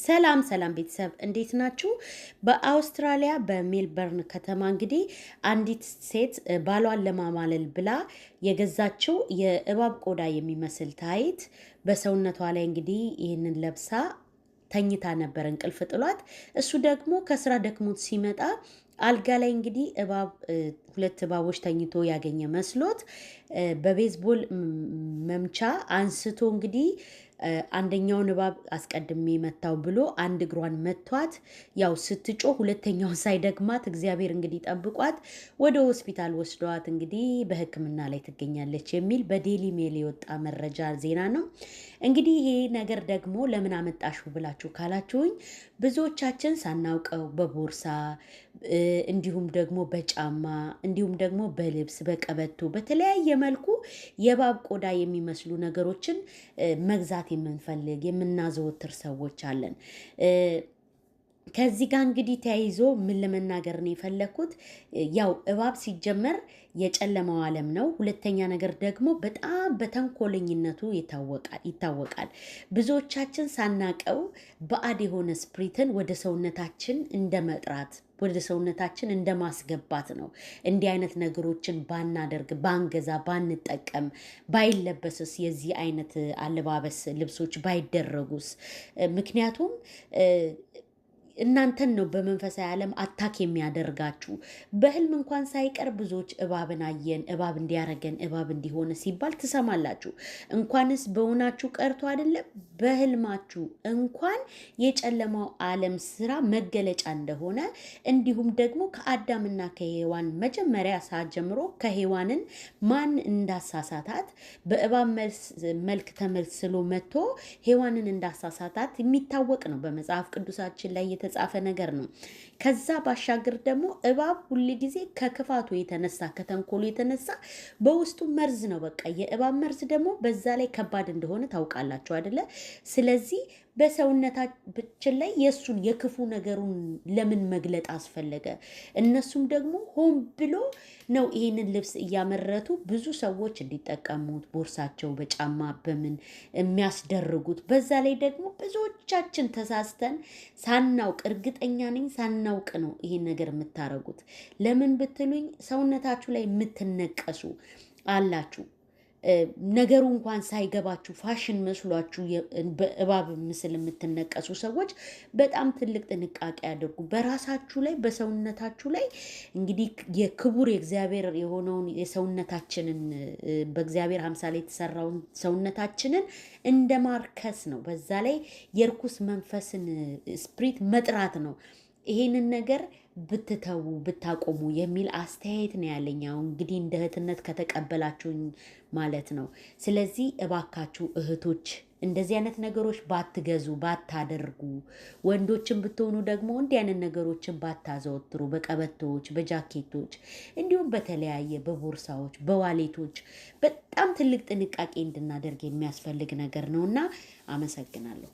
ሰላም ሰላም ቤተሰብ እንዴት ናችሁ? በአውስትራሊያ በሜልበርን ከተማ እንግዲህ አንዲት ሴት ባሏን ለማማለል ብላ የገዛችው የእባብ ቆዳ የሚመስል ታይት በሰውነቷ ላይ እንግዲህ ይህንን ለብሳ ተኝታ ነበር እንቅልፍ ጥሏት። እሱ ደግሞ ከስራ ደክሞት ሲመጣ አልጋ ላይ እንግዲህ ሁለት እባቦች ተኝቶ ያገኘ መስሎት በቤዝቦል መምቻ አንስቶ እንግዲህ አንደኛውን እባብ አስቀድሜ መታው ብሎ አንድ እግሯን መቷት። ያው ስትጮህ ሁለተኛውን ሳይደግማት እግዚአብሔር እንግዲህ ጠብቋት ወደ ሆስፒታል ወስደዋት እንግዲህ በሕክምና ላይ ትገኛለች የሚል በዴሊ ሜል የወጣ መረጃ ዜና ነው። እንግዲህ ይሄ ነገር ደግሞ ለምን አመጣሹ ብላችሁ ካላችሁኝ ብዙዎቻችን ሳናውቀው በቦርሳ እንዲሁም ደግሞ በጫማ እንዲሁም ደግሞ በልብስ በቀበቶ በተለያየ መልኩ የእባብ ቆዳ የሚመስሉ ነገሮችን መግዛት የምንፈልግ የምናዘወትር ሰዎች አለን። ከዚህ ጋር እንግዲህ ተያይዞ ምን ለመናገር ነው የፈለኩት፣ ያው እባብ ሲጀመር የጨለማው ዓለም ነው። ሁለተኛ ነገር ደግሞ በጣም በተንኮለኝነቱ ይታወቃል። ብዙዎቻችን ሳናቀው ባዕድ የሆነ ስፕሪትን ወደ ሰውነታችን እንደ መጥራት ወደ ሰውነታችን እንደ ማስገባት ነው። እንዲህ አይነት ነገሮችን ባናደርግ፣ ባንገዛ፣ ባንጠቀም፣ ባይለበስስ የዚህ አይነት አለባበስ ልብሶች ባይደረጉስ? ምክንያቱም እናንተን ነው በመንፈሳዊ ዓለም አታክ የሚያደርጋችሁ። በህልም እንኳን ሳይቀር ብዙዎች እባብን አየን፣ እባብ እንዲያረገን፣ እባብ እንዲሆነ ሲባል ትሰማላችሁ። እንኳንስ በሆናችሁ ቀርቶ አይደለም በህልማችሁ እንኳን የጨለማው ዓለም ስራ መገለጫ እንደሆነ እንዲሁም ደግሞ ከአዳምና ከሔዋን መጀመሪያ ሰዓት ጀምሮ ከሔዋንን ማን እንዳሳሳታት በእባብ መልክ ተመስሎ መጥቶ ሔዋንን እንዳሳሳታት የሚታወቅ ነው። በመጽሐፍ ቅዱሳችን ላይ የተጻፈ ነገር ነው። ከዛ ባሻገር ደግሞ እባብ ሁል ጊዜ ከክፋቱ የተነሳ ከተንኮሉ የተነሳ በውስጡ መርዝ ነው። በቃ የእባብ መርዝ ደግሞ በዛ ላይ ከባድ እንደሆነ ታውቃላችሁ አይደለ? ስለዚህ በሰውነታችን ላይ የእሱን የክፉ ነገሩን ለምን መግለጥ አስፈለገ? እነሱም ደግሞ ሆን ብሎ ነው ይህንን ልብስ እያመረቱ ብዙ ሰዎች እንዲጠቀሙት ቦርሳቸው በጫማ በምን የሚያስደርጉት። በዛ ላይ ደግሞ ብዙዎቻችን ተሳስተን ሳናውቅ፣ እርግጠኛ ነኝ ሳናውቅ ነው ይሄን ነገር የምታረጉት። ለምን ብትሉኝ ሰውነታችሁ ላይ የምትነቀሱ አላችሁ። ነገሩ እንኳን ሳይገባችሁ ፋሽን መስሏችሁ በእባብ ምስል የምትነቀሱ ሰዎች በጣም ትልቅ ጥንቃቄ አድርጉ። በራሳችሁ ላይ በሰውነታችሁ ላይ እንግዲህ የክቡር የእግዚአብሔር የሆነውን የሰውነታችንን በእግዚአብሔር አምሳል የተሰራውን ሰውነታችንን እንደ ማርከስ ነው። በዛ ላይ የርኩስ መንፈስን ስፕሪት መጥራት ነው። ይሄንን ነገር ብትተዉ ብታቆሙ የሚል አስተያየት ነው ያለኝ። ያው እንግዲህ እንደ እህትነት ከተቀበላችሁኝ ማለት ነው። ስለዚህ እባካችሁ እህቶች እንደዚህ አይነት ነገሮች ባትገዙ ባታደርጉ፣ ወንዶችን ብትሆኑ ደግሞ እንዲህ አይነት ነገሮችን ባታዘወትሩ፣ በቀበቶዎች በጃኬቶች እንዲሁም በተለያየ በቦርሳዎች በዋሌቶች በጣም ትልቅ ጥንቃቄ እንድናደርግ የሚያስፈልግ ነገር ነውና አመሰግናለሁ።